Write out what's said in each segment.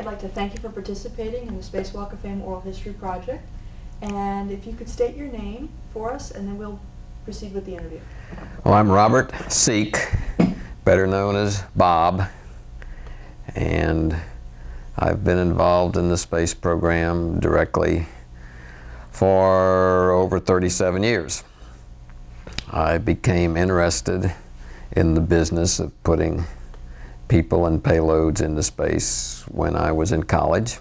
I'd like to thank you for participating in the Space Walk of Fame Oral History Project. And if you could state your name for us, and then we'll proceed with the interview. Well, I'm Robert Sieck, better known as Bob, and I've been involved in the space program directly for over 37 years. I became interested in the business of putting people and payloads into space when I was in college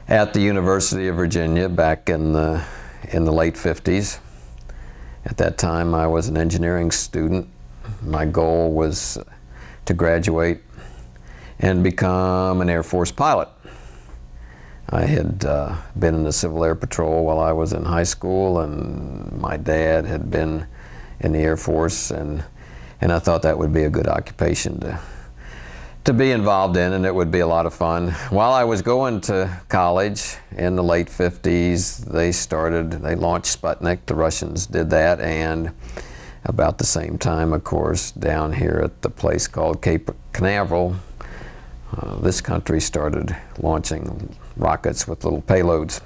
at the University of Virginia back in the late 50s. At that time, I was an engineering student. My goal was to graduate and become an Air Force pilot. I had been in the Civil Air Patrol while I was in high school, and my dad had been in the Air Force, and I thought that would be a good occupation to be involved in, and it would be a lot of fun. While I was going to college in the late 50s, they launched Sputnik. The Russians did that, and about the same time, of course, down here at the place called Cape Canaveral, this country started launching rockets with little payloads.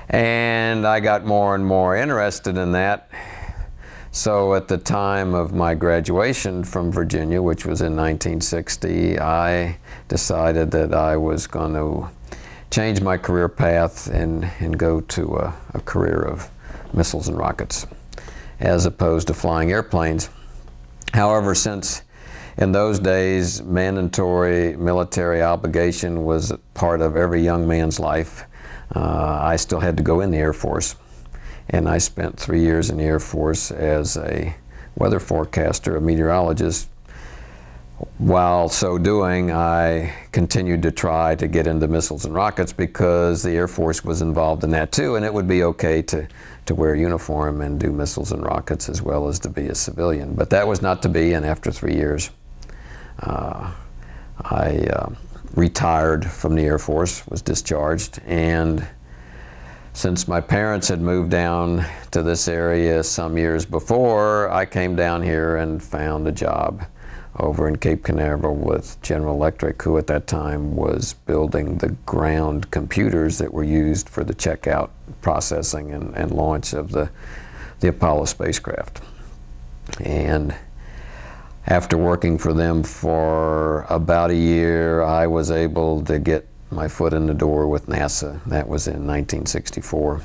And I got more and more interested in that. So at the time of my graduation from Virginia, which was in 1960, I decided that I was going to change my career path and go to a career of missiles and rockets, as opposed to flying airplanes. However, since in those days mandatory military obligation was part of every young man's life, I still had to go in the Air Force. And I spent 3 years in the Air Force as a weather forecaster, a meteorologist. While so doing, I continued to try to get into missiles and rockets because the Air Force was involved in that too, and it would be okay to wear a uniform and do missiles and rockets as well as to be a civilian. But that was not to be, and after 3 years, I retired from the Air Force, was discharged, and since my parents had moved down to this area some years before, I came down here and found a job over in Cape Canaveral with General Electric, who at that time was building the ground computers that were used for the checkout, processing, and launch of the Apollo spacecraft. And after working for them for about a year, I was able to get my foot in the door with NASA. That was in 1964,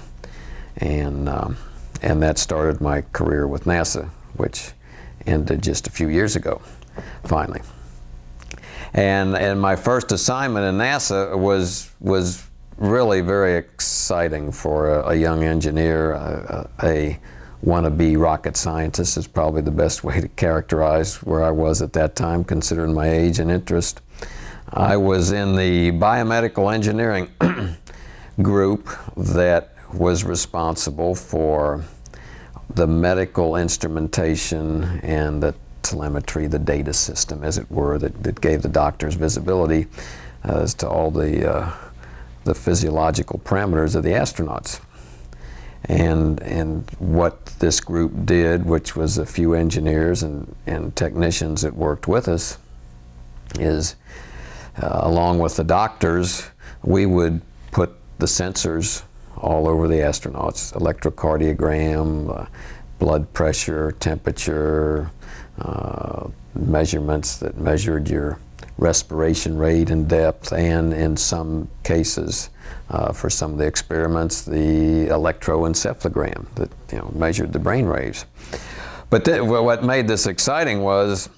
and that started my career with NASA, which ended just a few years ago, finally. And my first assignment in NASA was really very exciting for a young engineer. A wannabe rocket scientist is probably the best way to characterize where I was at that time, considering my age and interest. I was in the biomedical engineering group that was responsible for the medical instrumentation and the telemetry, the data system, as it were, that gave the doctors visibility as to all the physiological parameters of the astronauts. And what this group did, which was a few engineers and technicians that worked with us, is along with the doctors, we would put the sensors all over the astronauts: electrocardiogram, blood pressure, temperature, measurements that measured your respiration rate and depth, and in some cases, for some of the experiments, the electroencephalogram that measured the brain waves. But what made this exciting was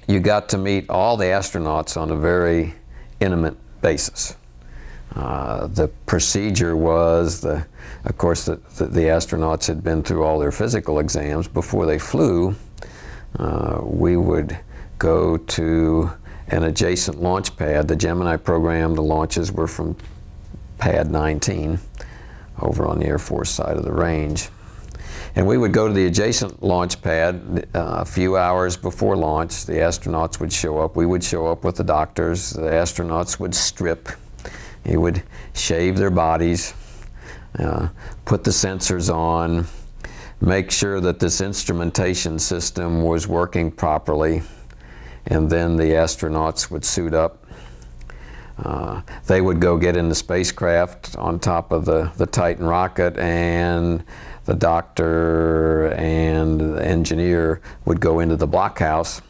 you got to meet all the astronauts on a very intimate basis. The procedure was, of course, the astronauts had been through all their physical exams before they flew. We would go to an adjacent launch pad. The Gemini program, the launches were from pad 19 over on the Air Force side of the range. And we would go to the adjacent launch pad a few hours before launch. The astronauts would show up. We would show up with the doctors. The astronauts would strip. He would shave their bodies, put the sensors on, make sure that this instrumentation system was working properly, and then the astronauts would suit up They would go get in the spacecraft on top of the Titan rocket, and the doctor and the engineer would go into the blockhouse.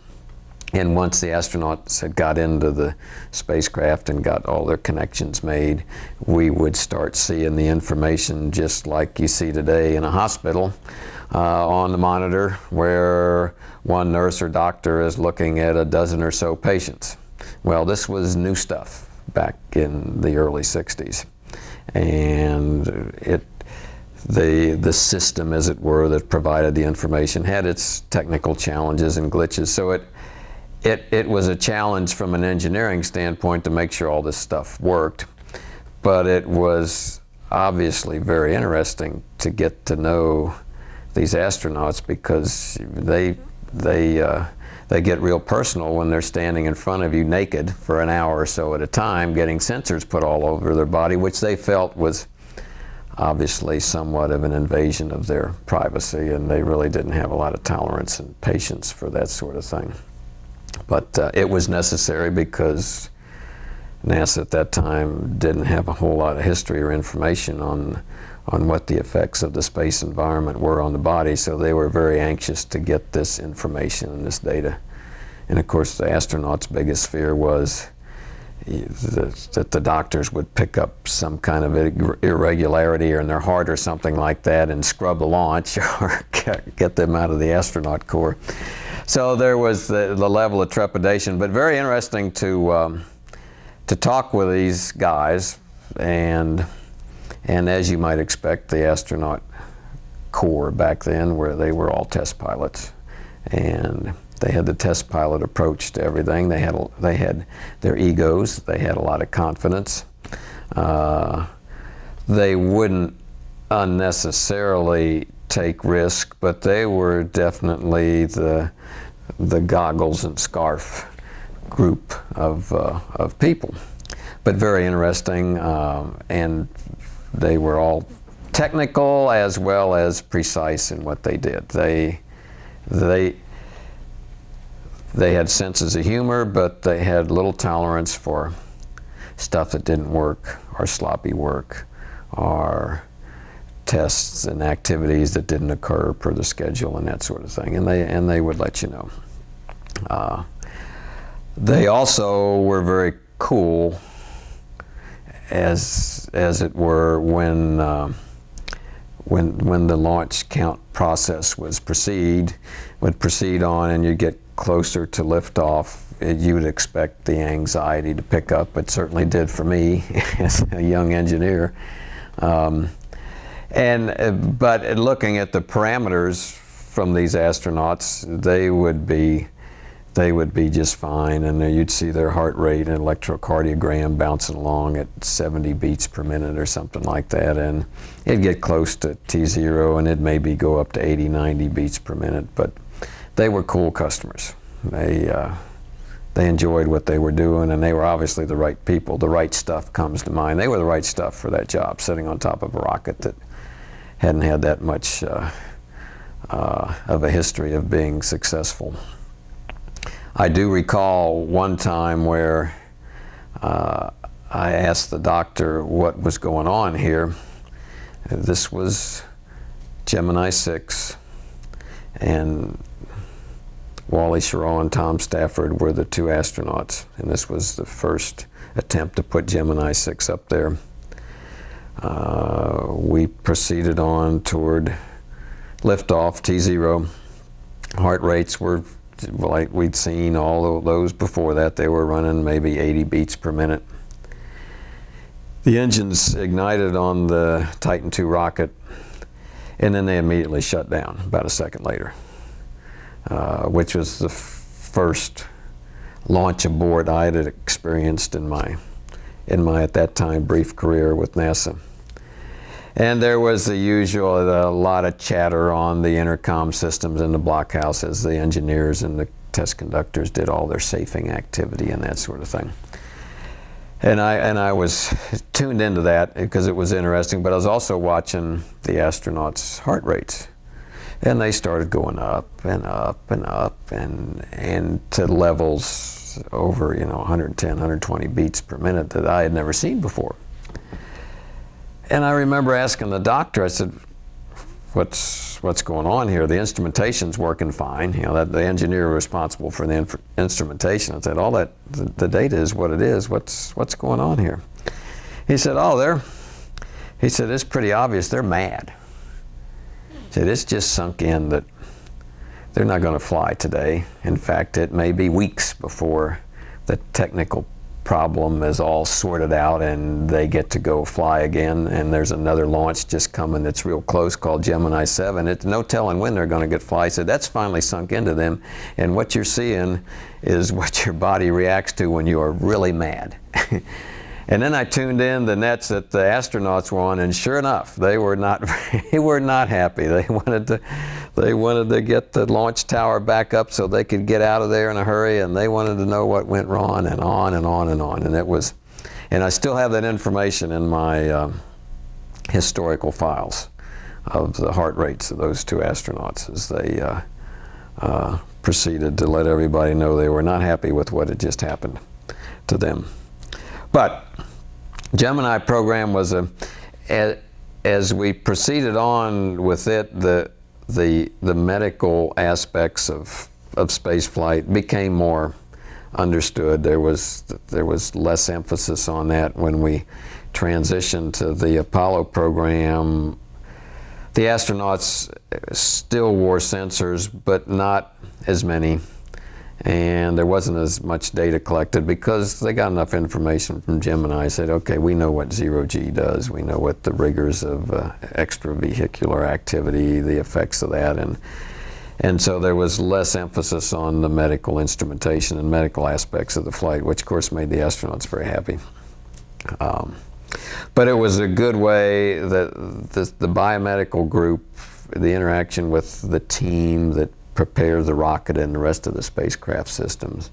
And once the astronauts had got into the spacecraft and got all their connections made, we would start seeing the information just like you see today in a hospital on the monitor, where one nurse or doctor is looking at a dozen or so patients. Well, this was new stuff back in the early 60s. And the system, as it were, that provided the information had its technical challenges and glitches. So it was a challenge from an engineering standpoint to make sure all this stuff worked. But it was obviously very interesting to get to know these astronauts, because they get real personal when they're standing in front of you naked for an hour or so at a time, getting sensors put all over their body, which they felt was obviously somewhat of an invasion of their privacy, and they really didn't have a lot of tolerance and patience for that sort of thing. But it was necessary, because NASA at that time didn't have a whole lot of history or information on what the effects of the space environment were on the body, so they were very anxious to get this information and this data. And of course, the astronauts' biggest fear was that the doctors would pick up some kind of irregularity in their heart or something like that and scrub the launch or get them out of the astronaut corps. So there was the level of trepidation, but very interesting to talk with these guys. And as you might expect, the astronaut corps back then, where they were all test pilots, and they had the test pilot approach to everything. They had their egos. They had a lot of confidence. They wouldn't unnecessarily take risk, but they were definitely the goggles and scarf group of people. But very interesting, and they were all technical as well as precise in what they did. They had senses of humor, but they had little tolerance for stuff that didn't work, or sloppy work, or tests and activities that didn't occur per the schedule and that sort of thing. And they would let you know. They also were very cool, as it were, when the launch count process would proceed on, and you get closer to liftoff, you would expect the anxiety to pick up. It certainly did for me as a young engineer. But looking at the parameters from these astronauts, they would be just fine, and you'd see their heart rate and electrocardiogram bouncing along at 70 beats per minute or something like that, and it'd get close to T0, and it'd maybe go up to 80, 90 beats per minute. But they were cool customers. They enjoyed what they were doing, and they were obviously the right people. The right stuff comes to mind. They were the right stuff for that job, sitting on top of a rocket that hadn't had that much of a history of being successful. I do recall one time where I asked the doctor what was going on here. This was Gemini 6, and Wally Schirra and Tom Stafford were the two astronauts, and this was the first attempt to put Gemini 6 up there. We proceeded on toward liftoff, T0. Heart rates were like we'd seen all of those before that. They were running maybe 80 beats per minute. The engines ignited on the Titan II rocket, and then they immediately shut down about a second later, which was the first launch abort I had experienced in my at that time brief career with NASA. And there was the usual, a lot of chatter on the intercom systems in the blockhouse as the engineers and the test conductors did all their safing activity and that sort of thing. And I was tuned into that because it was interesting, but I was also watching the astronauts' heart rates. And they started going up and up and up, and to levels was over, 110, 120 beats per minute that I had never seen before. And I remember asking the doctor, I said, what's going on here? The instrumentation's working fine. That the engineer responsible for the instrumentation. I said, the data is what it is. What's going on here? He said, he said, it's pretty obvious they're mad. He said, it's just sunk in that they're not going to fly today. In fact, it may be weeks before the technical problem is all sorted out and they get to go fly again. And there's another launch just coming that's real close called Gemini 7. It's no telling when they're going to get fly. So that's finally sunk into them. And what you're seeing is what your body reacts to when you are really mad. And then I tuned in the nets that the astronauts were on, and sure enough, they were not happy. They wanted to get the launch tower back up so they could get out of there in a hurry, and they wanted to know what went wrong, and on and on and on. And I still have that information in my historical files of the heart rates of those two astronauts as they proceeded to let everybody know they were not happy with what had just happened to them. But Gemini program was as we proceeded on with it, the medical aspects of space flight became more understood. There was less emphasis on that when we transitioned to the Apollo program. The astronauts still wore sensors, but not as many. And there wasn't as much data collected because they got enough information from Gemini. Said, okay, we know what zero-G does. We know what the rigors of extravehicular activity, the effects of that. And so there was less emphasis on the medical instrumentation and medical aspects of the flight, which of course made the astronauts very happy. But it was a good way that the biomedical group, the interaction with the team that prepare the rocket and the rest of the spacecraft systems,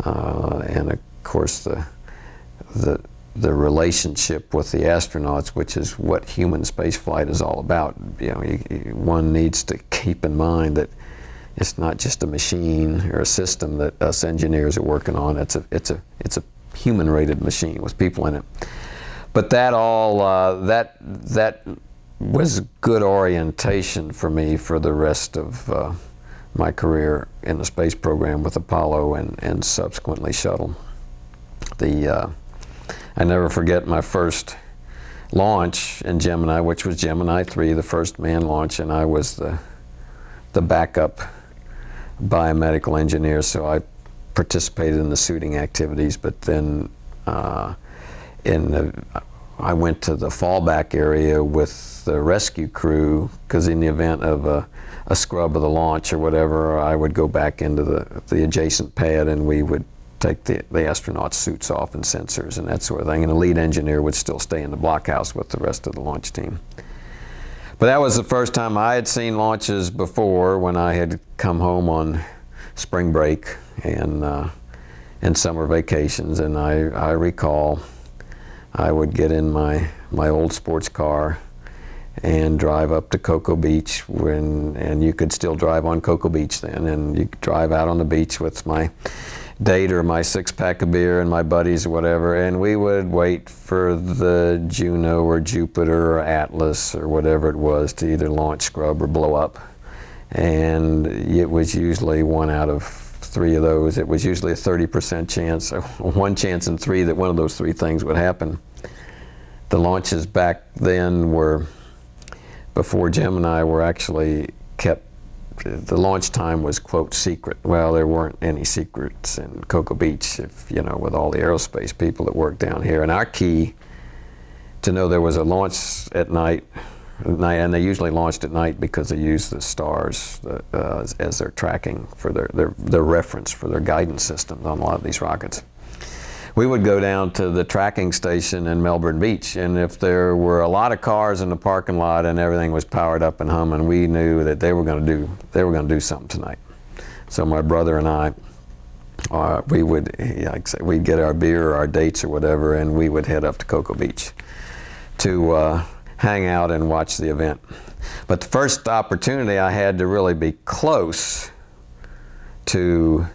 and of course the relationship with the astronauts, which is what human spaceflight is all about. One needs to keep in mind that it's not just a machine or a system that us engineers are working on. It's a human-rated machine with people in it. But that that was good orientation for me for the rest of my career in the space program with Apollo and subsequently Shuttle. I never forget my first launch in Gemini, which was Gemini 3, the first manned launch, and I was the backup biomedical engineer, so I participated in the suiting activities, but then I went to the fallback area with the rescue crew, because in the event of a scrub of the launch or whatever, I would go back into the adjacent pad and we would take the astronaut suits off and sensors and that sort of thing. And the lead engineer would still stay in the blockhouse with the rest of the launch team. But that was the first time I had seen launches before, when I had come home on spring break and summer vacations. And I recall I would get in my old sports car and drive up to Cocoa Beach, and you could still drive on Cocoa Beach then, and you could drive out on the beach with my date or my six-pack of beer and my buddies or whatever, and we would wait for the Juno or Jupiter or Atlas or whatever it was to either launch, scrub, or blow up. And it was usually 1 out of 3 of those. It was usually a 30% chance, or 1 chance in 3 that one of those 3 things would happen. The launches back then were, before Gemini, were actually kept, the launch time was, quote, secret. Well, there weren't any secrets in Cocoa Beach, with all the aerospace people that worked down here. And our key to know there was a launch at night, and they usually launched at night because they used the stars as their tracking for their reference for their guidance systems on a lot of these rockets. We would go down to the tracking station in Melbourne Beach, and if there were a lot of cars in the parking lot and everything was powered up and humming, we knew that they were going to do something tonight. So my brother and I, we would, like I say, we'd get our beer or our dates or whatever, and we would head up to Cocoa Beach to hang out and watch the event. But the first opportunity I had to really be close to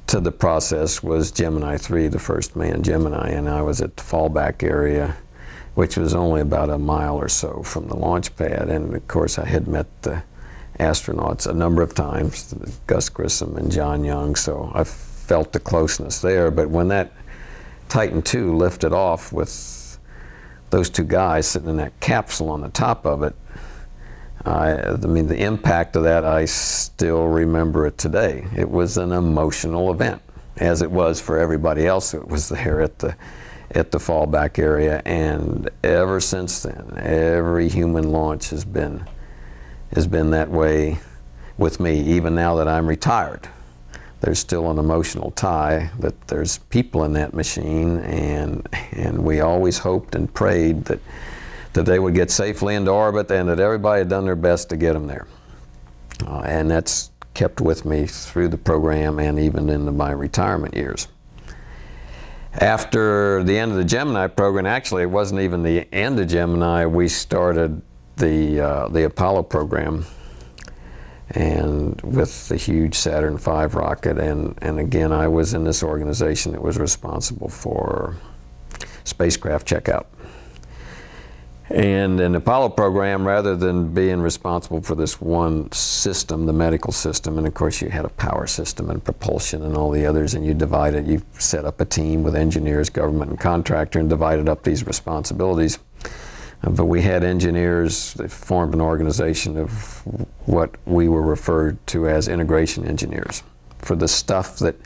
to the process was Gemini 3, the first manned Gemini, and I was at the fallback area, which was only about a mile or so from the launch pad. And of course, I had met the astronauts a number of times, Gus Grissom and John Young, so I felt the closeness there. But when that Titan II lifted off with those two guys sitting in that capsule on the top of it, I mean, the impact of that, I still remember it today. It was an emotional event, as it was for everybody else that was there at the fallback area. And ever since then, every human launch has been that way with me. Even now that I'm retired, there's still an emotional tie that there's people in that machine, and we always hoped and prayed that they would get safely into orbit and that everybody had done their best to get them there. And that's kept with me through the program and even into my retirement years. After the end of the Gemini program, actually it wasn't even the end of Gemini, we started the Apollo program, and with the huge Saturn V rocket, and again I was in this organization that was responsible for spacecraft checkout. And in the Apollo program, rather than being responsible for this one system, the medical system, and of course you had a power system and propulsion and all the others, and you divided, you set up a team with engineers, government, and contractor, and divided up these responsibilities. But we had engineers that formed an organization of what we were referred to as integration engineers for the stuff that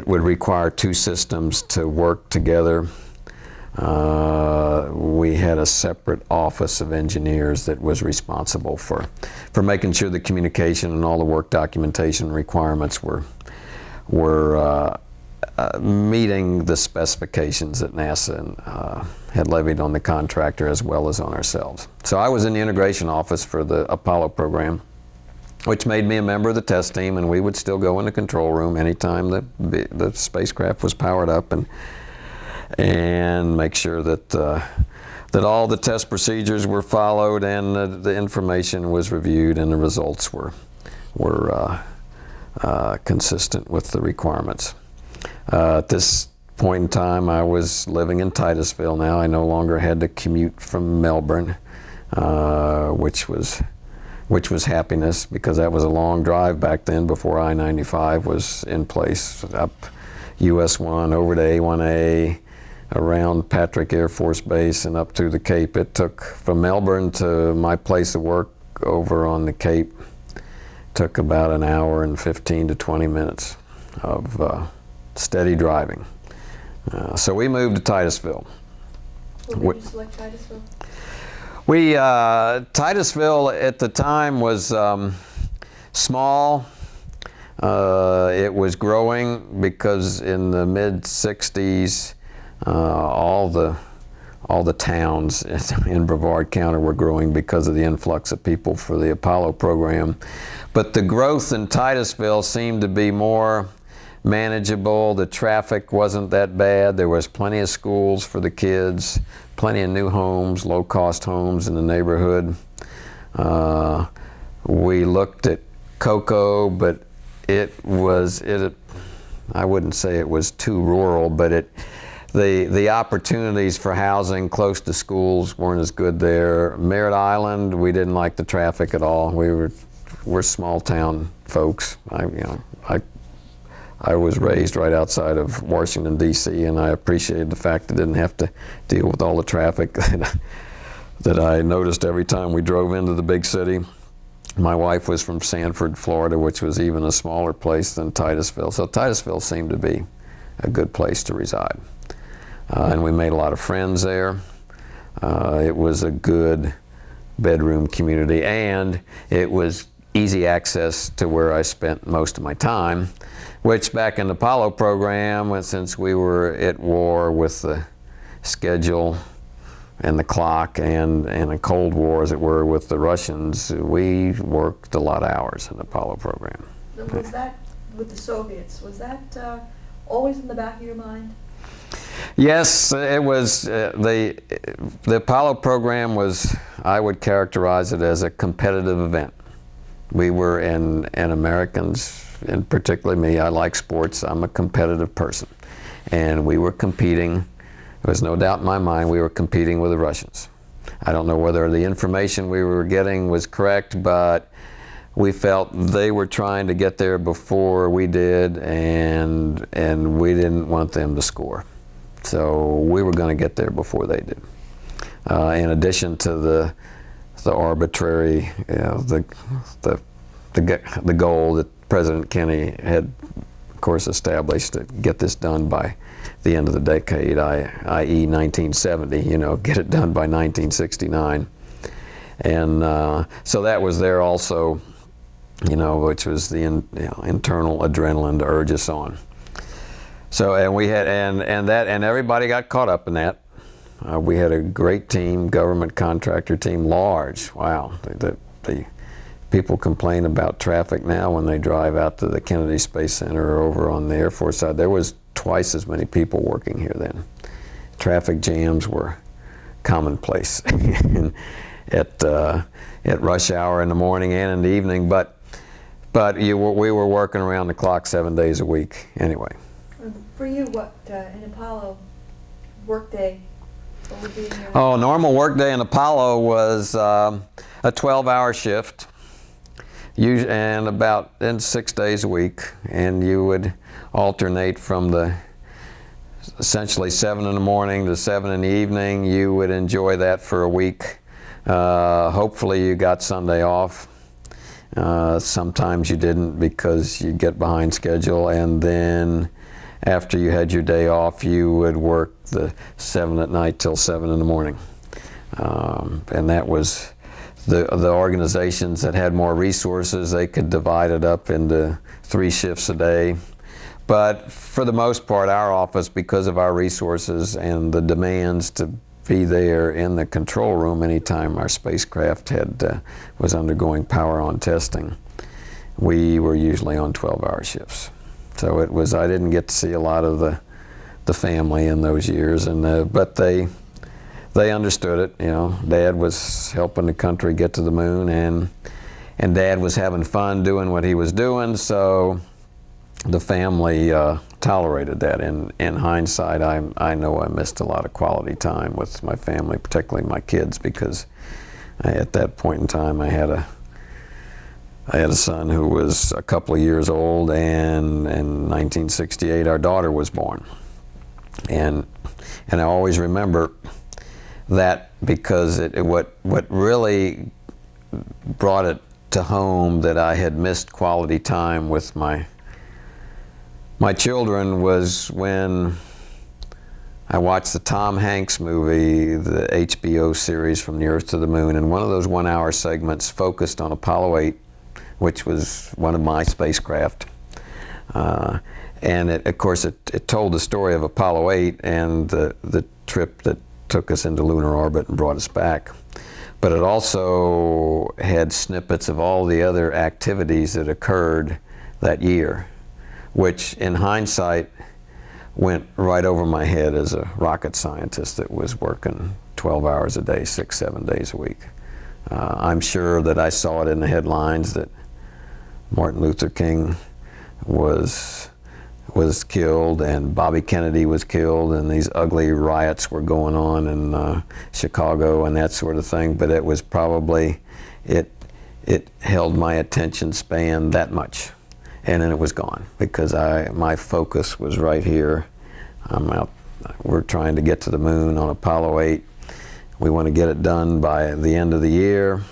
would require two systems to work together. We had a separate office of engineers that was responsible for making sure the communication and all the work documentation requirements were meeting the specifications that NASA had levied on the contractor as well as on ourselves. So I was in the integration office for the Apollo program, which made me a member of the test team, and we would still go in the control room anytime the spacecraft was powered up and make sure that all the test procedures were followed and the information was reviewed and the results were consistent with the requirements. At this point in time, I was living in Titusville now. I no longer had to commute from Melbourne, which was happiness, because that was a long drive back then before I-95 was in place, up US 1 over to A1A, around Patrick Air Force Base and up to the Cape. It took from Melbourne to my place of work over on the Cape, took about an hour and 15 to 20 minutes of steady driving. So we moved to Titusville. What made you select Titusville? Titusville at the time was small. It was growing because in the mid-60s, all the towns in Brevard County were growing because of the influx of people for the Apollo program. But the growth in Titusville seemed to be more manageable. The traffic wasn't that bad. There was plenty of schools for the kids, plenty of new homes, low-cost homes in the neighborhood. We looked at Cocoa, but I wouldn't say it was too rural, but the opportunities for housing close to schools weren't as good there. Merritt Island, we didn't like the traffic at all. We're small town folks. I was raised right outside of Washington, D.C., and I appreciated the fact I didn't have to deal with all the traffic that I noticed every time we drove into the big city. My wife was from Sanford, Florida, which was even a smaller place than Titusville. So Titusville seemed to be a good place to reside. And we made a lot of friends there. It was a good bedroom community, and it was easy access to where I spent most of my time, which back in the Apollo program, since we were at war with the schedule and the clock and a Cold War, as it were, with the Russians, we worked a lot of hours in the Apollo program. Was that, with the Soviets, was that always in the back of your mind? Yes, it was. The Apollo program was, I would characterize it as a competitive event. We were, and Americans and particularly me, I like sports. I'm a competitive person. And we were competing, there was no doubt in my mind, we were competing with the Russians. I don't know whether the information we were getting was correct, but we felt they were trying to get there before we did, and we didn't want them to score. So we were going to get there before they did. In addition to the arbitrary, the goal that President Kennedy had, of course, established to get this done by the end of the decade, i.e. 1970, get it done by 1969. And so that was there also, which was the internal adrenaline to urge us on. So, and we had, and everybody got caught up in that. We had a great team, government contractor team, large. Wow, the people complain about traffic now when they drive out to the Kennedy Space Center or over on the Air Force side. There was twice as many people working here then. Traffic jams were commonplace at rush hour in the morning and in the evening, but we were working around the clock 7 days a week anyway. For you, what in Apollo workday? What would be in your Oh, normal workday in Apollo was a 12-hour shift, and about 6 days a week, and you would alternate from essentially 7 in the morning to 7 in the evening. You would enjoy that for a week. Hopefully you got Sunday off. Sometimes you didn't because you get behind schedule, and then after you had your day off, you would work the 7 at night till 7 in the morning. And that was the organizations that had more resources. They could divide it up into 3 shifts a day. But for the most part, our office, because of our resources and the demands to be there in the control room anytime our spacecraft was undergoing power-on testing, we were usually on 12-hour shifts. So it was, I didn't get to see a lot of the family in those years, but they understood it. Dad was helping the country get to the moon, and Dad was having fun doing what he was doing, so the family tolerated that. In hindsight, I know I missed a lot of quality time with my family, particularly my kids, because at that point in time I had a son who was a couple of years old, and in 1968 our daughter was born. And I always remember that because what really brought it to home that I had missed quality time with my children was when I watched the Tom Hanks movie, the HBO series From the Earth to the Moon, and one of those 1-hour segments focused on Apollo 8, which was one of my spacecraft. And of course it told the story of Apollo 8 and the trip that took us into lunar orbit and brought us back. But it also had snippets of all the other activities that occurred that year, which in hindsight went right over my head as a rocket scientist that was working 12 hours a day, 6, 7 days a week. I'm sure that I saw it in the headlines that Martin Luther King was killed and Bobby Kennedy was killed, and these ugly riots were going on in Chicago and that sort of thing, but it was probably, it held my attention span that much, and then it was gone because my focus was right here. I'm out, we're trying to get to the moon on Apollo 8. We want to get it done by the end of the year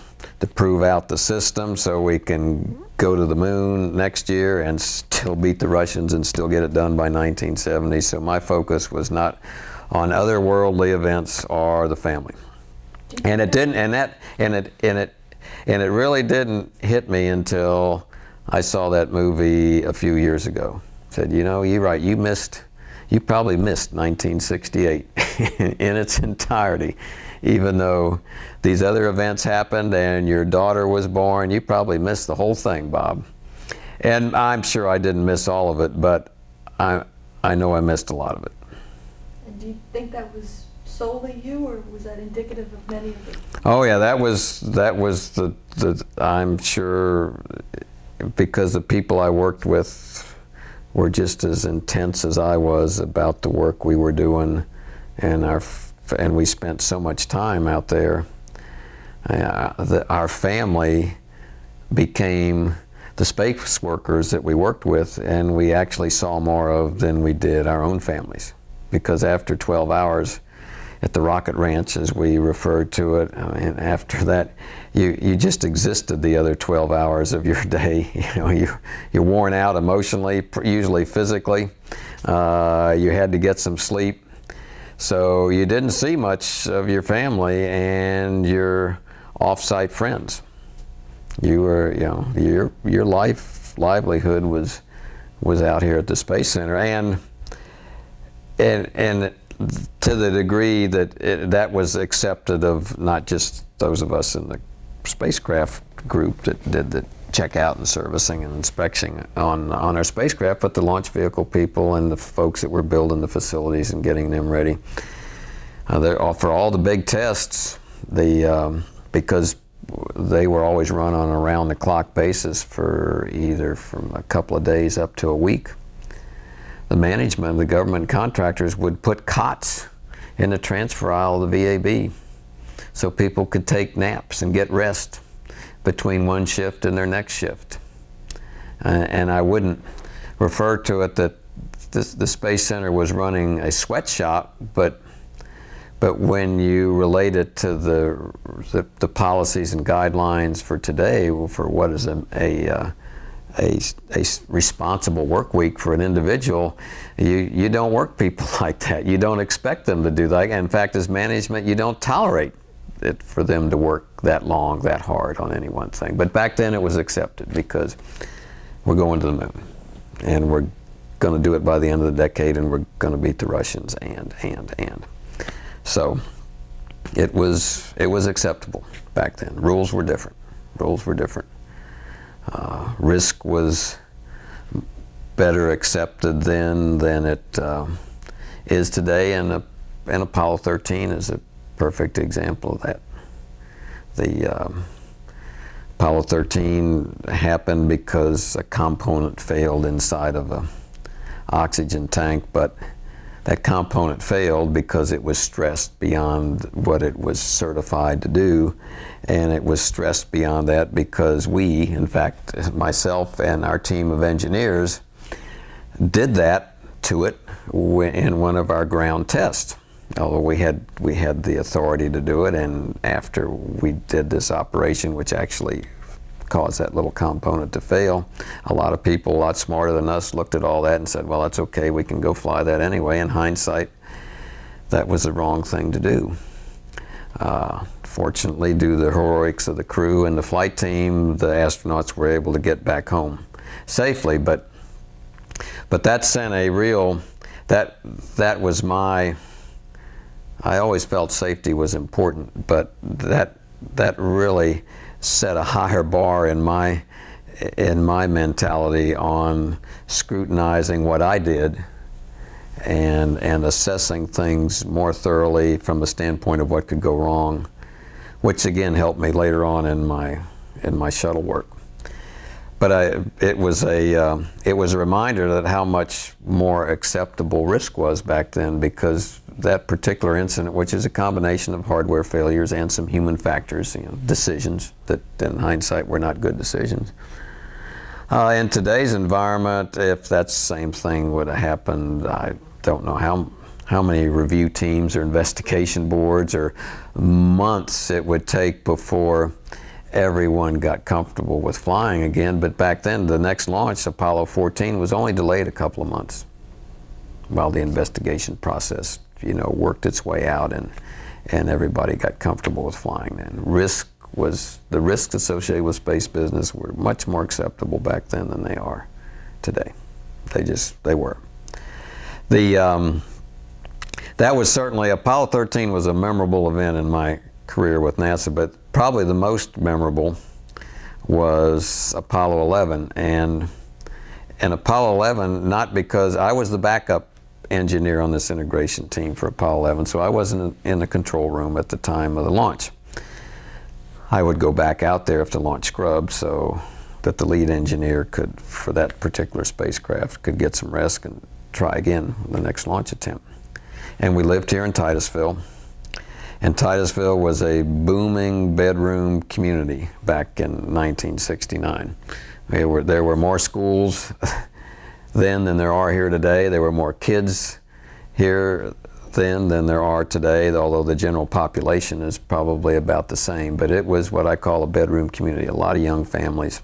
to prove out the system so we can go to the moon next year and still beat the Russians and still get it done by 1970. So my focus was not on other worldly events or the family. And it didn't, and it really didn't hit me until I saw that movie a few years ago. Said, you're right, you probably missed 1968 in its entirety. Even though these other events happened and your daughter was born, you probably missed the whole thing, Bob. And I'm sure I didn't miss all of it, but I know I missed a lot of it. And do you think that was solely you, or was that indicative of many of it? Oh yeah, that was the I'm sure because the people I worked with were just as intense as I was about the work we were doing, and we spent so much time out there. Our family became the space workers that we worked with, and we actually saw more of than we did our own families. Because after 12 hours at the rocket ranch, as we referred to it, and after that, you just existed the other 12 hours of your day. You're worn out emotionally, usually physically. You had to get some sleep. So you didn't see much of your family and your off-site friends. You were, your livelihood was out here at the Space Center, and to the degree that that was accepted of not just those of us in the spacecraft group that did the checkout and servicing and inspection on our spacecraft, but the launch vehicle people and the folks that were building the facilities and getting them ready. For all the big tests, because they were always run on an around-the-clock basis for either from a couple of days up to a week, the management, the government contractors would put cots in the transfer aisle of the VAB so people could take naps and get rest between one shift and their next shift. And I wouldn't refer to it that the Space Center was running a sweatshop, but when you relate it to the policies and guidelines for today, for what is a responsible work week for an individual, you don't work people like that. You don't expect them to do that. In fact, as management, you don't tolerate it for them to work that long, that hard on any one thing. But back then it was accepted because we're going to the moon, and we're going to do it by the end of the decade, and we're going to beat the Russians, and. So it was acceptable back then. Rules were different. Risk was better accepted then than it is today, and Apollo 13 is a perfect example of that. The Apollo 13 happened because a component failed inside of an oxygen tank, but that component failed because it was stressed beyond what it was certified to do, and it was stressed beyond that because we, in fact, myself and our team of engineers, did that to it in one of our ground tests. Although we had the authority to do it, and after we did this operation, which actually caused that little component to fail, a lot of people a lot smarter than us looked at all that and said, well, that's okay, we can go fly that anyway. In hindsight, that was the wrong thing to do. Fortunately, due to the heroics of the crew and the flight team, the astronauts were able to get back home safely, but that sent a real, that was my, I always felt safety was important, but that really set a higher bar in my mentality on scrutinizing what I did and assessing things more thoroughly from the standpoint of what could go wrong, which again helped me later on in my shuttle work. But it was a reminder that how much more acceptable risk was back then, because that particular incident, which is a combination of hardware failures and some human factors, decisions that in hindsight were not good decisions. In today's environment, if that same thing would have happened, I don't know how many review teams or investigation boards or months it would take before everyone got comfortable with flying again. But back then, the next launch, Apollo 14, was only delayed a couple of months while the investigation process, worked its way out and everybody got comfortable with flying then. The risks associated with space business were much more acceptable back then than they are today. They were. That was certainly, Apollo 13 was a memorable event in my career with NASA, but probably the most memorable was Apollo 11. And Apollo 11, not because I was the backup engineer on this integration team for Apollo 11, so I wasn't in the control room at the time of the launch. I would go back out there if the launch scrubbed, so that the lead engineer could, for that particular spacecraft, could get some rest and try again the next launch attempt. And we lived here in Titusville. And Titusville was a booming bedroom community back in 1969. There were more schools then than there are here today. There were more kids here then than there are today, although the general population is probably about the same. But it was what I call a bedroom community, a lot of young families.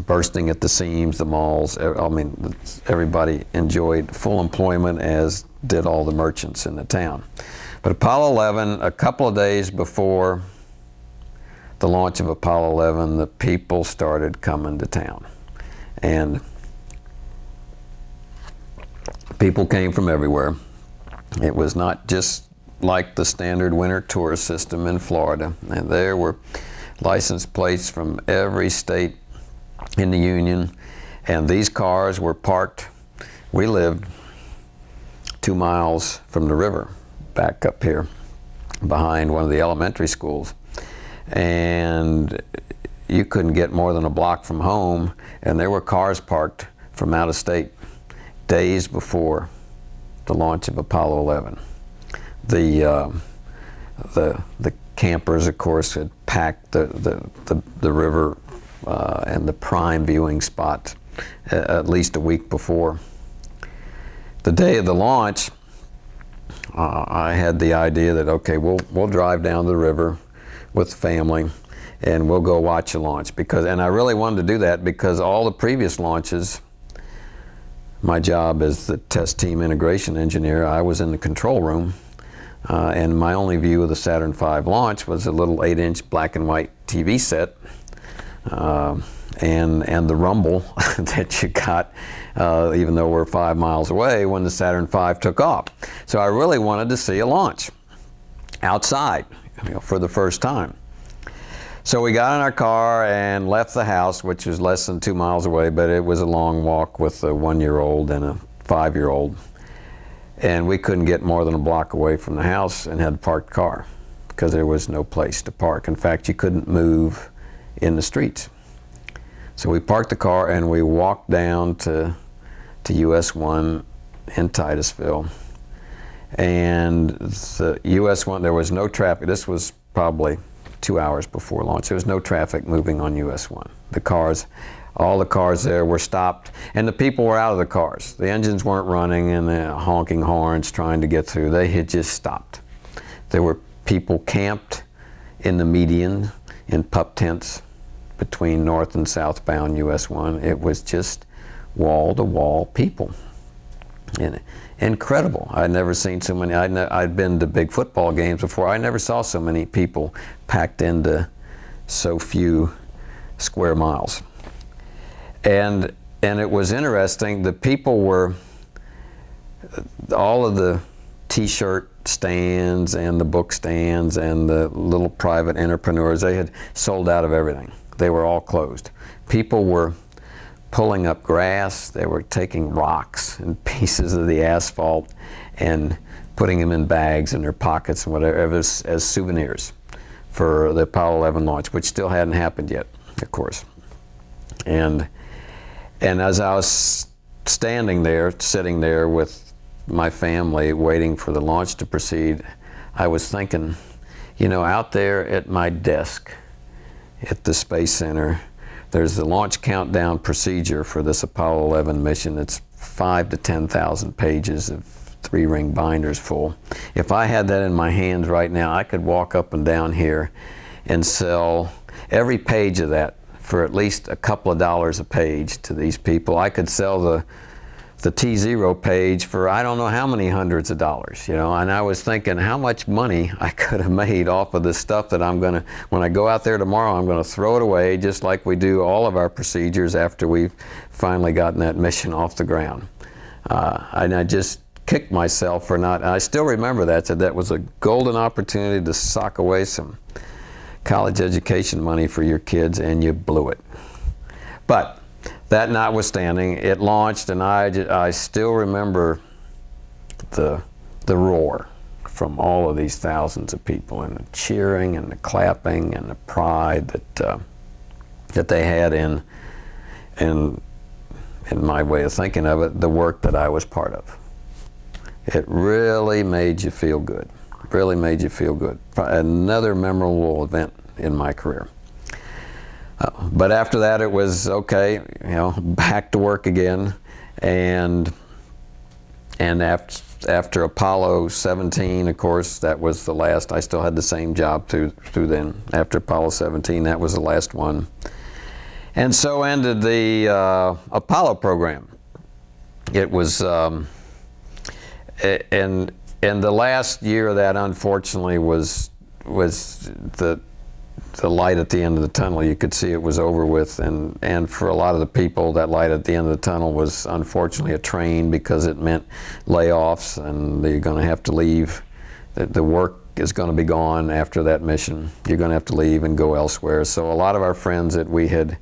Bursting at the seams, the malls. I mean, everybody enjoyed full employment, as did all the merchants in the town. But Apollo 11, a couple of days before the launch of Apollo 11, the people started coming to town. And people came from everywhere. It was not just like the standard winter tourist system in Florida. And there were license plates from every state in the Union, and these cars were parked. We lived 2 miles from the river, back up here behind one of the elementary schools, and you couldn't get more than a block from home, and there were cars parked from out of state days before the launch of Apollo 11. The campers, of course, had packed the river and the prime viewing spot at least a week before. The day of the launch, I had the idea that, okay, we'll drive down the river with the family and we'll go watch a launch. And I really wanted to do that because all the previous launches, my job as the test team integration engineer, I was in the control room. And my only view of the Saturn V launch was a little 8-inch black and white TV set, and the rumble that you got, even though we're 5 miles away, when the Saturn V took off. So I really wanted to see a launch outside, for the first time. So we got in our car and left the house, which was less than 2 miles away, but it was a long walk with a 1-year-old and a 5-year-old. And we couldn't get more than a block away from the house and had a parked car because there was no place to park. In fact, you couldn't move in the streets. So we parked the car and we walked down to US 1 in Titusville. And the US 1, there was no traffic. This was probably 2 hours before launch. There was no traffic moving on US 1. The cars, all the cars there were stopped, and the people were out of the cars. The engines weren't running and the honking horns trying to get through. They had just stopped. There were people camped in the median in pup tents between north and southbound US 1. It was just wall-to-wall people. And incredible. I'd never seen so many. I'd been to big football games before. I never saw so many people packed into so few square miles. And it was interesting. The people were, all of the t-shirt stands and the book stands and the little private entrepreneurs, they had sold out of everything. They were all closed. People were pulling up grass. They were taking rocks and pieces of the asphalt and putting them in bags in their pockets and whatever as souvenirs for the Apollo 11 launch, which still hadn't happened yet, of course. And as I was standing there, sitting there with my family waiting for the launch to proceed, I was thinking, out there at my desk at the Space Center, there's the launch countdown procedure for this Apollo 11 mission. It's 5,000 to 10,000 pages of 3-ring binders full. If I had that in my hands right now, I could walk up and down here and sell every page of that for at least a couple of dollars a page to these people. I could sell the T0 page for I don't know how many hundreds of dollars, and I was thinking how much money I could have made off of this stuff that when I go out there tomorrow, I'm gonna throw it away just like we do all of our procedures after we've finally gotten that mission off the ground. And I just kicked myself for not, and I still remember that, so that was a golden opportunity to sock away some college education money for your kids, and you blew it. But that notwithstanding, it launched, and I still remember the roar from all of these thousands of people, and the cheering and the clapping and the pride that they had in my way of thinking of it, the work that I was part of. It really made you feel good. Really made you feel good. Another memorable event in my career. But after that, it was okay, back to work again, and after Apollo 17, of course, that was the last. I still had the same job through then. After Apollo 17, that was the last one. And so ended the Apollo program. It was, and the last year of that, unfortunately, was the light at the end of the tunnel. You could see it was over with, and for a lot of the people, that light at the end of the tunnel was unfortunately a train, because it meant layoffs, and you're going to have to leave. The work is going to be gone after that mission. You're going to have to leave and go elsewhere. So a lot of our friends that we had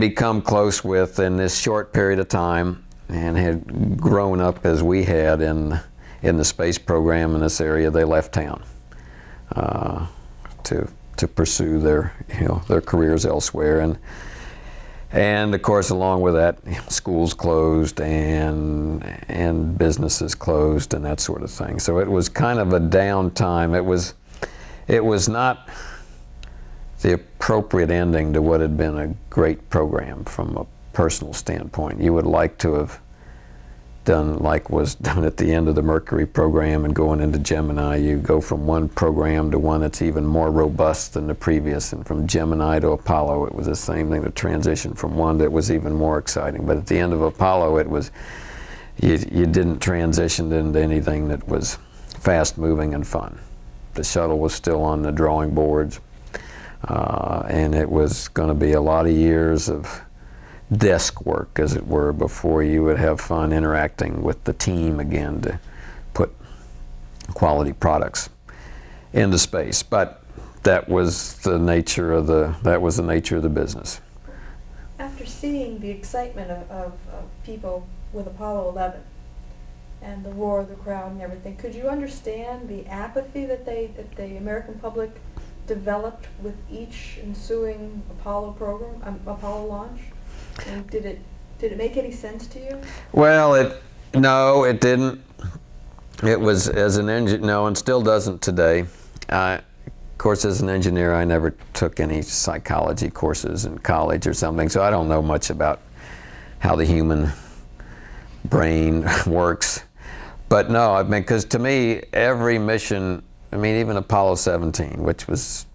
become close with in this short period of time, and had grown up as we had in the space program in this area, they left town to pursue their careers elsewhere, and of course, along with that, schools closed and businesses closed and that sort of thing. So it was kind of a downtime. It was not the appropriate ending to what had been a great program from a personal standpoint. You would like to have done like was done at the end of the Mercury program and going into Gemini. You go from one program to one that's even more robust than the previous, and from Gemini to Apollo, it was the same thing, to transition from one that was even more exciting. But at the end of Apollo, it was, you didn't transition into anything that was fast moving and fun. The shuttle was still on the drawing boards, and it was going to be a lot of years of desk work, as it were, before you would have fun interacting with the team again to put quality products into space. But that was the nature of the business. After seeing the excitement of people with Apollo 11 and the roar of the crowd and everything, could you understand the apathy that the American public developed with each ensuing Apollo Apollo launch? And did it make any sense to you? Well, no, it didn't. It was, as an engineer, no, and still doesn't today. Of course, as an engineer, I never took any psychology courses in college or something, so I don't know much about how the human brain works. But no, I mean, because to me, every mission, I mean, even Apollo 17, which was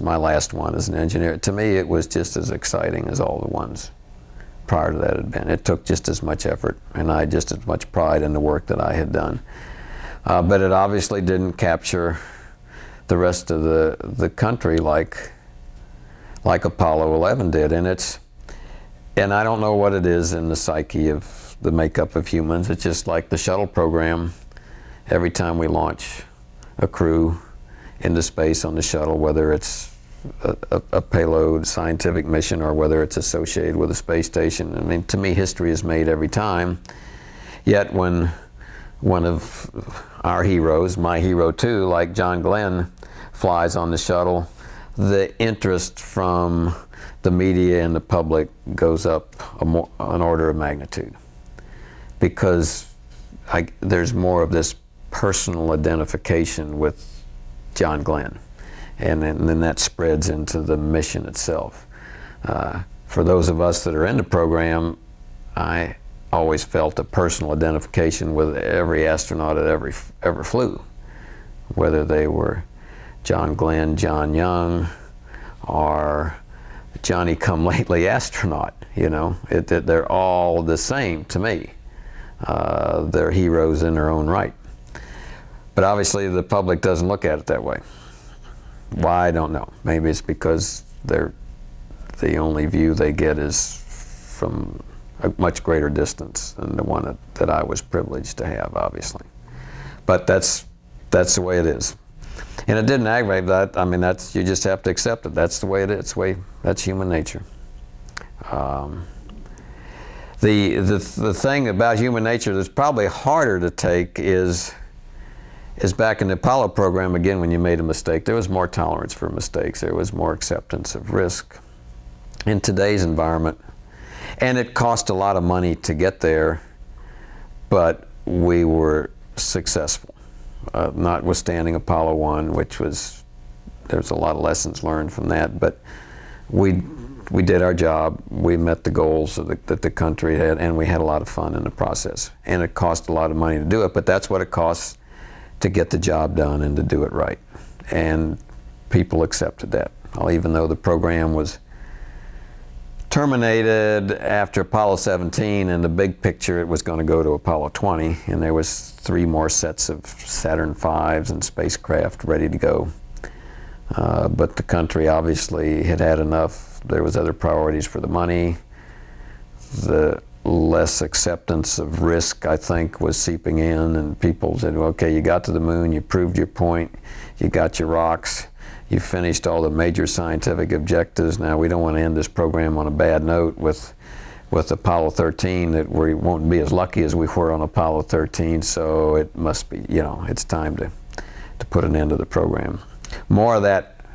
my last one as an engineer, to me it was just as exciting as all the ones prior to that had been. It took just as much effort, and I had just as much pride in the work that I had done. But it obviously didn't capture the rest of the country like Apollo 11 did. And I don't know what it is in the psyche of the makeup of humans. It's just like the shuttle program. Every time we launch a crew into space on the shuttle, whether it's a payload scientific mission or whether it's associated with a space station. I mean, to me, history is made every time. Yet when one of our heroes, my hero too, like John Glenn, flies on the shuttle, the interest from the media and the public goes up an order of magnitude, because there's more of this personal identification with John Glenn, and then that spreads into the mission itself. For those of us that are in the program, I always felt a personal identification with every astronaut that ever flew, whether they were John Glenn, John Young, or Johnny Come Lately astronaut. They're all the same to me. They're heroes in their own right. But obviously the public doesn't look at it that way. Why, I don't know. Maybe it's because the only view they get is from a much greater distance than the one that I was privileged to have, obviously. But that's the way it is. And it didn't aggravate that. I mean, you just have to accept it. That's the way it is. That's human nature. The thing about human nature that's probably harder to take is is back in the Apollo program, again, when you made a mistake, there was more tolerance for mistakes. There was more acceptance of risk. In today's environment, and it cost a lot of money to get there, but we were successful. Notwithstanding Apollo 1, which was, there's a lot of lessons learned from that, but we did our job. We met the goals that the country had, and we had a lot of fun in the process. And it cost a lot of money to do it, but that's what it costs to get the job done and to do it right. And people accepted that. Well, even though the program was terminated after Apollo 17, in the big picture it was going to go to Apollo 20, and there was 3 more sets of Saturn V's and spacecraft ready to go. But the country obviously had had enough. There was other priorities for the money. The less acceptance of risk, I think, was seeping in, and people said, well, okay, you got to the moon, you proved your point, you got your rocks, you finished all the major scientific objectives. Now we don't want to end this program on a bad note with Apollo 13, that we won't be as lucky as we were on Apollo 13, so it must be, you know, it's time to put an end to the program. More of that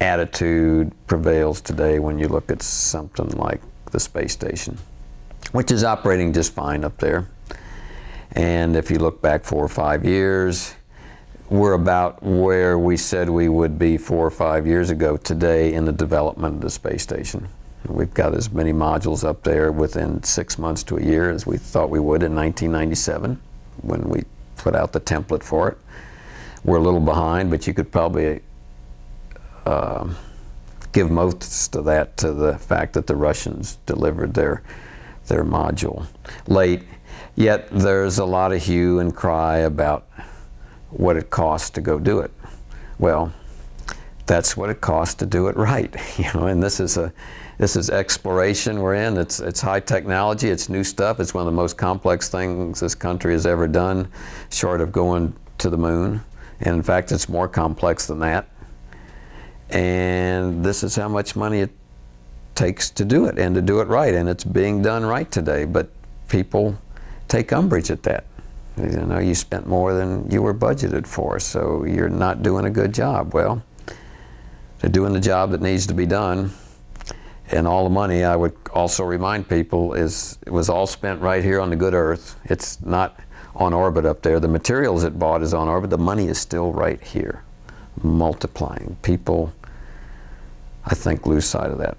attitude prevails today when you look at something like the space station, which is operating just fine up there. And if you look back 4 or 5 years, we're about where we said we would be 4 or 5 years ago today in the development of the space station. We've got as many modules up there within 6 months to a year as we thought we would in 1997 when we put out the template for it. We're a little behind, but you could probably give most of that to the fact that the Russians delivered their module late. Yet there's a lot of hue and cry about what it costs to go do it. Well, that's what it costs to do it right, you know. And this is exploration we're in. It's high technology. It's new stuff. It's one of the most complex things this country has ever done, short of going to the moon. And in fact, it's more complex than that. And this is how much money it takes to do it, and to do it right. And it's being done right today. But people take umbrage at that. You know, you spent more than you were budgeted for, so you're not doing a good job. Well, they're doing the job that needs to be done. And all the money, I would also remind people, it was all spent right here on the good Earth. It's not on orbit up there. The materials it bought is on orbit. The money is still right here, multiplying. People, I think, lose sight of that.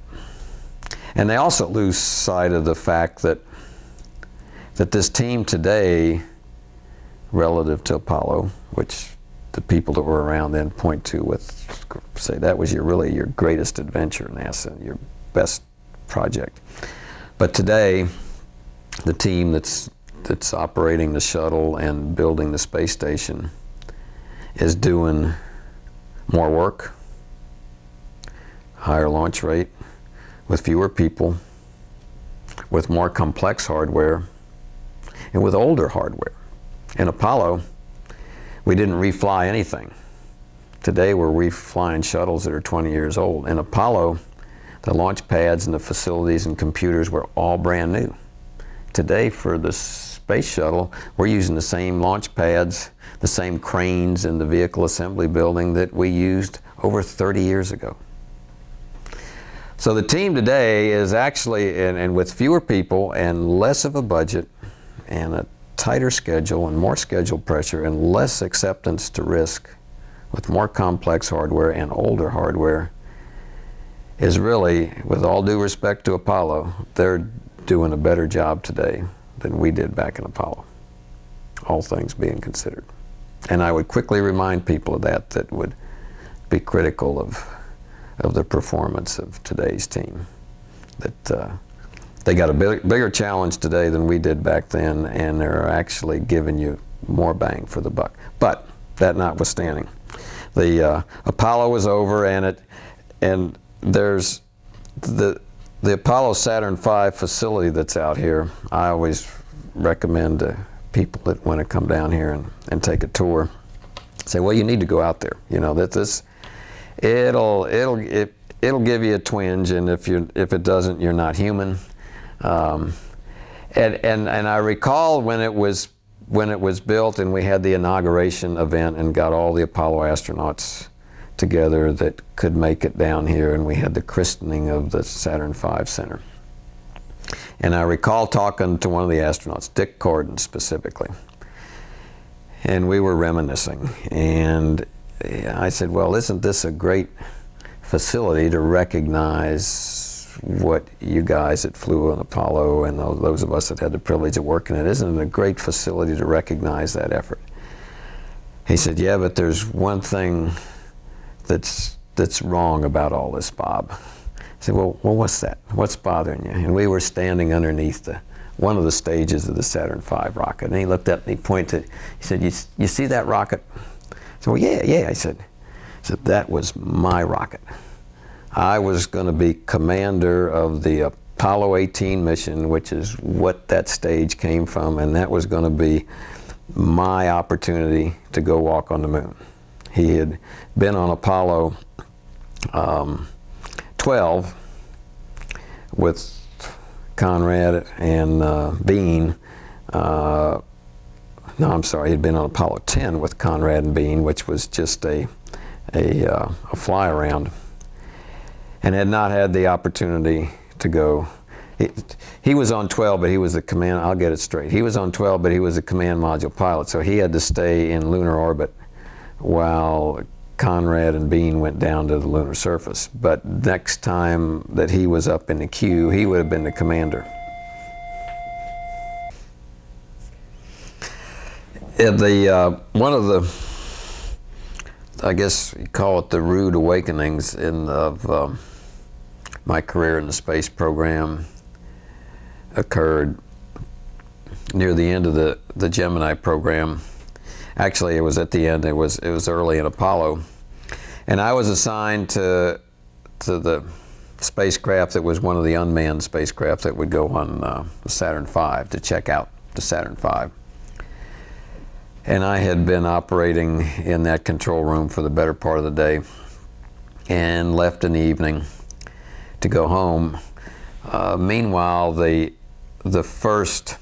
And they also lose sight of the fact that this team today, relative to Apollo, which the people that were around then point to say that was really your greatest adventure, NASA, your best project. But today, the team that's operating the shuttle and building the space station is doing more work, higher launch rate, with fewer people, with more complex hardware, and with older hardware. In Apollo, we didn't refly anything. Today we're reflying shuttles that are 20 years old. In Apollo, the launch pads and the facilities and computers were all brand new. Today for the Space Shuttle, we're using the same launch pads, the same cranes in the vehicle assembly building that we used over 30 years ago. So the team today is actually, and with fewer people and less of a budget and a tighter schedule and more schedule pressure and less acceptance to risk, with more complex hardware and older hardware, is really, with all due respect to Apollo, they're doing a better job today than we did back in Apollo, all things being considered. And I would quickly remind people of that would be critical of the performance of today's team, that they got a bigger challenge today than we did back then, and they're actually giving you more bang for the buck. But that notwithstanding, the Apollo is over, and there's the Apollo Saturn V facility that's out here. I always recommend to people that want to come down here and take a tour, say, well, you need to go out there. You know, that it'll give you a twinge, and if it doesn't, you're not human. And I recall when it was when it was built and we had the inauguration event and got all the Apollo astronauts together that could make it down here, and we had the christening of the Saturn V Center. And I recall talking to one of the astronauts, Dick Corden specifically, and we were reminiscing. And I said, well, isn't this a great facility to recognize what you guys that flew on Apollo and those of us that had the privilege of working in it, isn't it a great facility to recognize that effort? He said, yeah, but there's one thing that's wrong about all this, Bob. I said, well, what's that? What's bothering you? And we were standing underneath one of the stages of the Saturn V rocket, and he looked up and he pointed. He said, you see that rocket? I said, well, yeah. I said, that was my rocket. I was going to be commander of the Apollo 18 mission, which is what that stage came from, and that was going to be my opportunity to go walk on the moon. He had been on Apollo 12 with Conrad and Bean. No, I'm sorry, he'd been on Apollo 10 with Conrad and Bean, which was just a fly around, and had not had the opportunity to go. He was on 12, but he was the command, I'll get it straight. He was on 12, but he was a command module pilot, so he had to stay in lunar orbit while Conrad and Bean went down to the lunar surface. But next time that he was up in the queue, he would have been the commander. One of the, I guess you call it the rude awakenings of my career in the space program occurred near the end of the Gemini program. Actually, it was at the end. It was early in Apollo, and I was assigned to the spacecraft that was one of the unmanned spacecraft that would go on the Saturn V to check out the Saturn V. And I had been operating in that control room for the better part of the day, and left in the evening to go home. Meanwhile, the first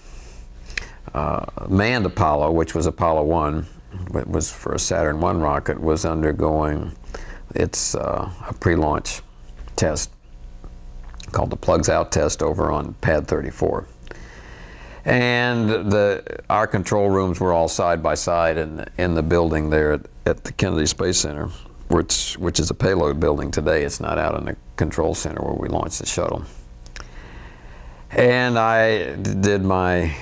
manned Apollo, which was Apollo 1, it was for a Saturn I rocket, was undergoing its a pre-launch test called the plugs out test over on pad 34. And our control rooms were all side by side in the building there at the Kennedy Space Center, which is a payload building today. It's not out in the control center where we launched the shuttle. And I did my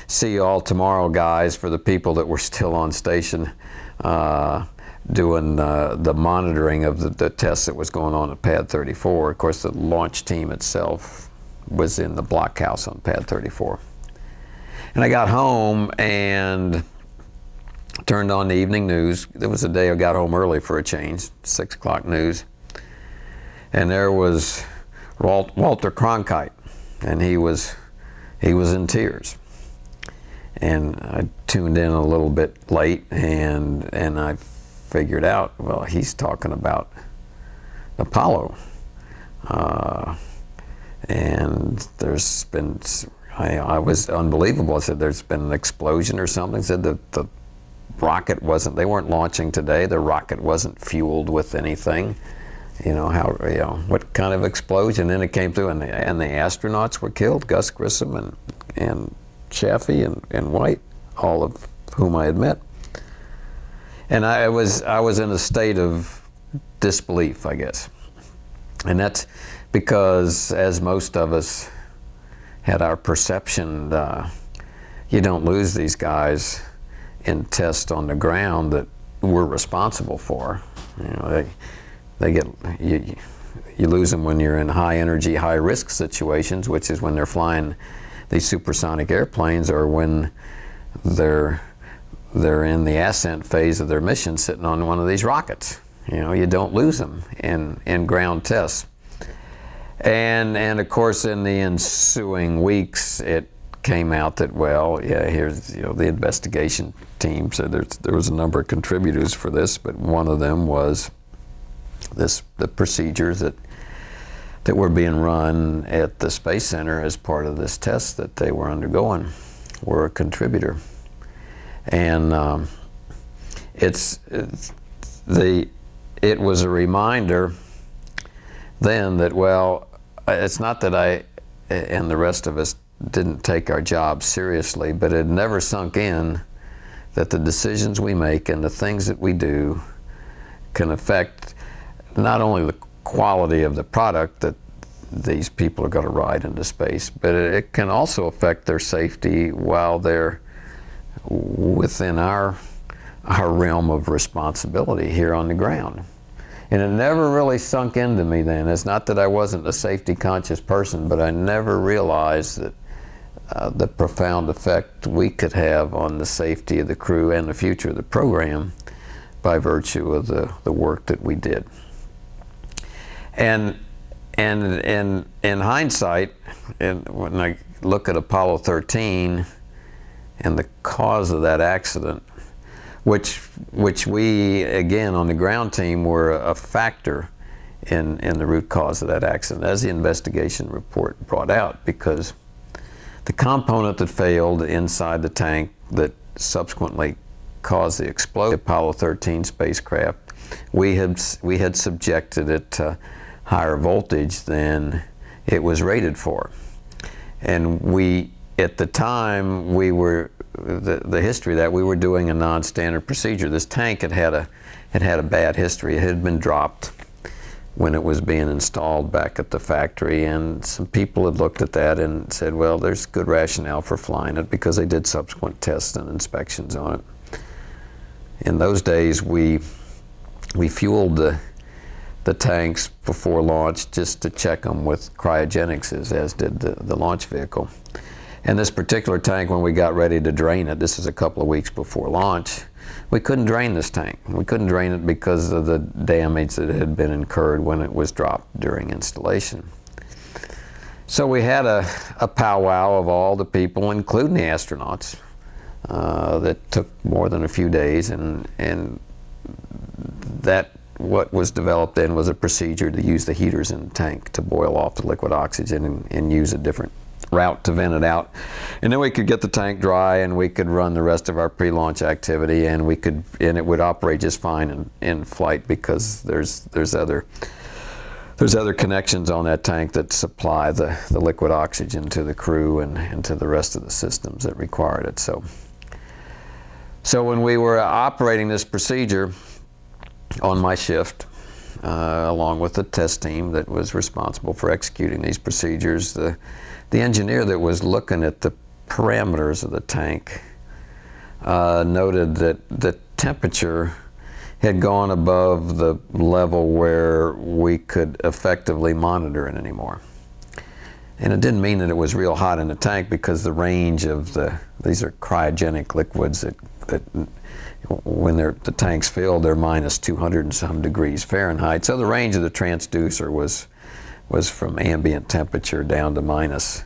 see you all tomorrow, guys, for the people that were still on station doing the monitoring of the tests that was going on at pad 34. Of course, the launch team itself was in the blockhouse on pad 34. And I got home and turned on the evening news. There was a day I got home early for a change, 6 o'clock news. And there was Walter Cronkite, and he was in tears. And I tuned in a little bit late, and I figured out, well, he's talking about Apollo. And there's been, I was unbelievable. I said, there's been an explosion or something. I said that the rocket wasn't, they weren't launching today. The rocket wasn't fueled with anything. What kind of explosion? And then it came through, and the astronauts were killed, Gus Grissom and Chaffee and White, all of whom I had met. And I was in a state of disbelief, I guess. And that's because, as most of us had our perception, you don't lose these guys in tests on the ground that we're responsible for. They get, you lose them when you're in high energy, high risk situations, which is when they're flying these supersonic airplanes, or when they're in the ascent phase of their mission sitting on one of these rockets. You don't lose them in ground tests. And of course, in the ensuing weeks, it came out that, well, yeah, here's the investigation team. So there was a number of contributors for this, but one of them was the procedures that were being run at the Space Center as part of this test that they were undergoing were a contributor. And it was a reminder then that, well, it's not that I and the rest of us didn't take our jobs seriously, but it never sunk in that the decisions we make and the things that we do can affect not only the quality of the product that these people are going to ride into space, but it can also affect their safety while they're within our realm of responsibility here on the ground. And it never really sunk into me then. It's not that I wasn't a safety conscious person, but I never realized that the profound effect we could have on the safety of the crew and the future of the program by virtue of the work that we did. And in hindsight, and when I look at Apollo 13 and the cause of that accident, which we, again, on the ground team were a factor in the root cause of that accident, as the investigation report brought out, because the component that failed inside the tank that subsequently caused the explosion of the Apollo 13 spacecraft, we had subjected it to higher voltage than it was rated for. And we, at the time, we were, the history of that, we were doing a non-standard procedure. This tank had had a bad history. It had been dropped when it was being installed back at the factory, and some people had looked at that and said, well, there's good rationale for flying it, because they did subsequent tests and inspections on it. In those days, we fueled the tanks before launch just to check them with cryogenics, as did the launch vehicle. And this particular tank, when we got ready to drain it, this is a couple of weeks before launch, we couldn't drain this tank. We couldn't drain it because of the damage that had been incurred when it was dropped during installation. So we had a powwow of all the people, including the astronauts, that took more than a few days, and that what was developed then was a procedure to use the heaters in the tank to boil off the liquid oxygen and use a different route to vent it out. And then we could get the tank dry, and we could run the rest of our pre-launch activity, and it would operate just fine in flight, because there's other connections on that tank that supply the liquid oxygen to the crew and to the rest of the systems that required it. So when we were operating this procedure on my shift, along with the test team that was responsible for executing these procedures, the engineer that was looking at the parameters of the tank noted that the temperature had gone above the level where we could effectively monitor it anymore. And it didn't mean that it was real hot in the tank, because the range of these are cryogenic liquids that when the tank's filled, they're minus 200 and some degrees Fahrenheit. So the range of the transducer was from ambient temperature down to minus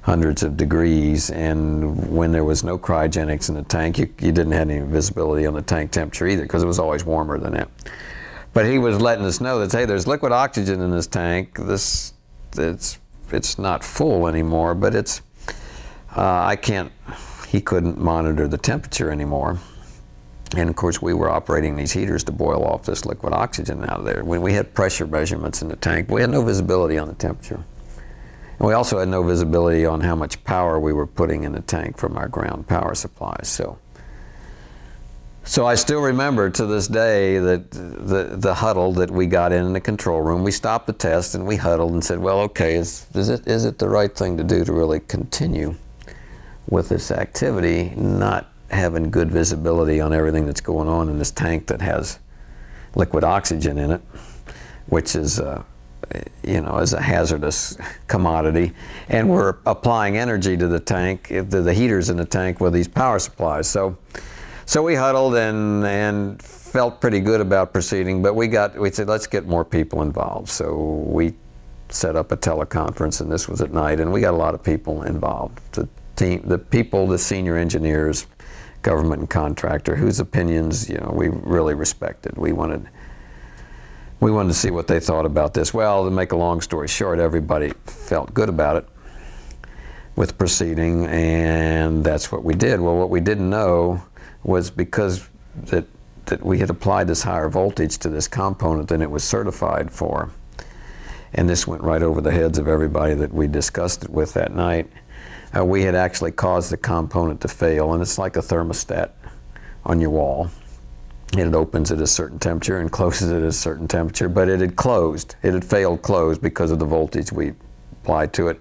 hundreds of degrees. And when there was no cryogenics in the tank, you didn't have any visibility on the tank temperature either, because it was always warmer than that. But he was letting us know that, hey, there's liquid oxygen in this tank. It's not full anymore, but he couldn't monitor the temperature anymore. And of course, we were operating these heaters to boil off this liquid oxygen out of there. When we had pressure measurements in the tank, we had no visibility on the temperature. And we also had no visibility on how much power we were putting in the tank from our ground power supplies. So I still remember to this day that the huddle that we got in the control room. We stopped the test and we huddled and said, well, okay, is it the right thing to do to really continue with this activity, not having good visibility on everything that's going on in this tank that has liquid oxygen in it, which is is a hazardous commodity, and we're applying energy to the tank, the heaters in the tank, with these power supplies. So we huddled and felt pretty good about proceeding, but we said, let's get more people involved. So we set up a teleconference, and this was at night, and we got a lot of people involved. The senior engineers, government and contractor, whose opinions we really respected. We wanted to see what they thought about this. Well, to make a long story short, everybody felt good about it with proceeding, and that's what we did. Well, what we didn't know was because that we had applied this higher voltage to this component than it was certified for. And this went right over the heads of everybody that we discussed it with that night. We had actually caused the component to fail, and it's like a thermostat on your wall. It opens at a certain temperature and closes at a certain temperature, but it had closed. It had failed closed because of the voltage we applied to it.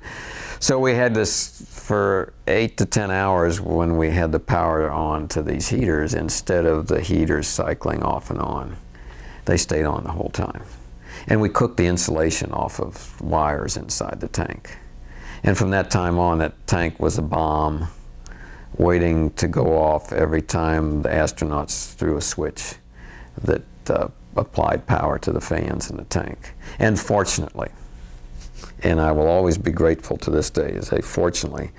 So we had this for 8 to 10 hours when we had the power on to these heaters, instead of the heaters cycling off and on. They stayed on the whole time. And we cooked the insulation off of wires inside the tank. And from that time on, that tank was a bomb waiting to go off every time the astronauts threw a switch that applied power to the fans in the tank. And fortunately, and I will always be grateful to this day, is fortunately,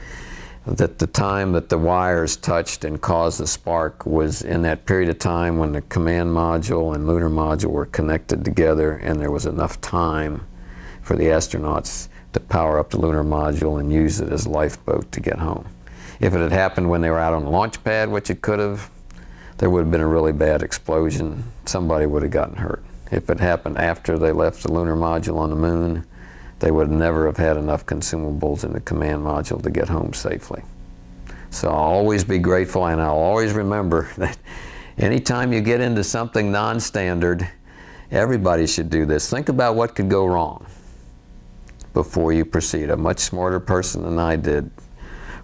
that the time that the wires touched and caused the spark was in that period of time when the command module and lunar module were connected together, and there was enough time for the astronauts to power up the lunar module and use it as a lifeboat to get home. If it had happened when they were out on the launch pad, which it could have, there would have been a really bad explosion. Somebody would have gotten hurt. If it happened after they left the lunar module on the moon, they would never have had enough consumables in the command module to get home safely. So I'll always be grateful, and I'll always remember that anytime you get into something non-standard, everybody should do this. Think about what could go wrong before you proceed. A much smarter person than I did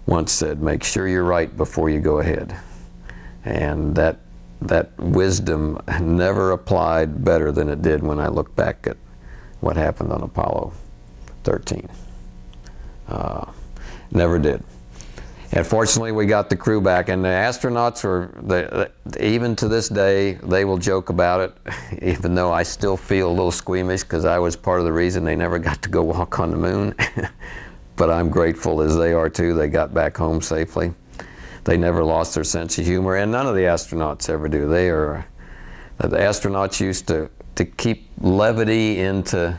once said, make sure you're right before you go ahead. And that wisdom never applied better than it did when I look back at what happened on Apollo 13. Never did. And fortunately, we got the crew back, and the astronauts were, even to this day, they will joke about it, even though I still feel a little squeamish because I was part of the reason they never got to go walk on the moon. But I'm grateful, as they are too. They got back home safely. They never lost their sense of humor, and none of the astronauts ever do. The astronauts used to keep levity into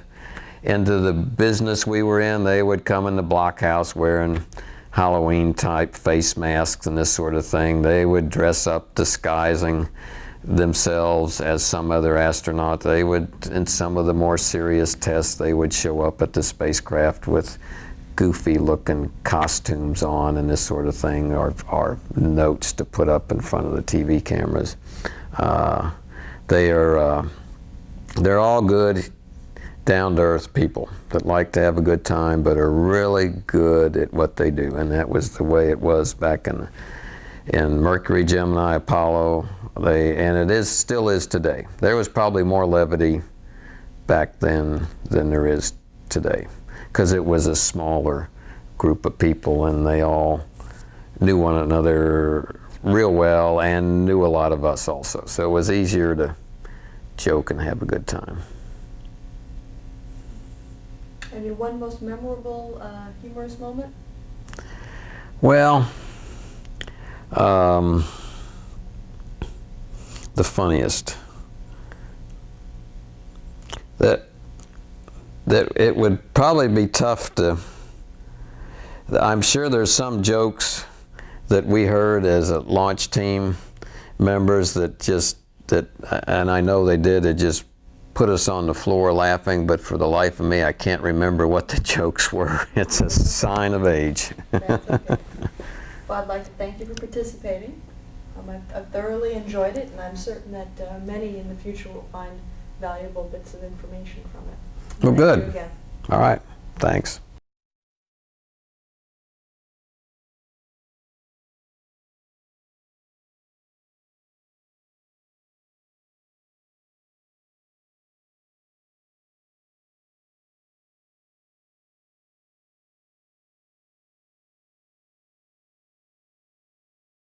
the business we were in. They would come in the blockhouse wearing Halloween type face masks and this sort of thing. They would dress up disguising themselves as some other astronaut. They would, in some of the more serious tests, they would show up at the spacecraft with goofy looking costumes on and this sort of thing, or notes to put up in front of the TV cameras. They're all good, down-to-earth people that like to have a good time but are really good at what they do, and that was the way it was back in Mercury, Gemini, Apollo, and it still is today. There was probably more levity back then than there is today, because it was a smaller group of people and they all knew one another real well and knew a lot of us also, so it was easier to joke and have a good time. And your one most memorable humorous moment? Well, the funniest. That it would probably be tough to, I'm sure there's some jokes that we heard as a launch team members and I know they did, it just put us on the floor laughing, but for the life of me, I can't remember what the jokes were. It's a sign of age. That's okay. Well, I'd like to thank you for participating. I've thoroughly enjoyed it, and I'm certain that many in the future will find valuable bits of information from it. Well, good. Thank you again. All right. Thanks.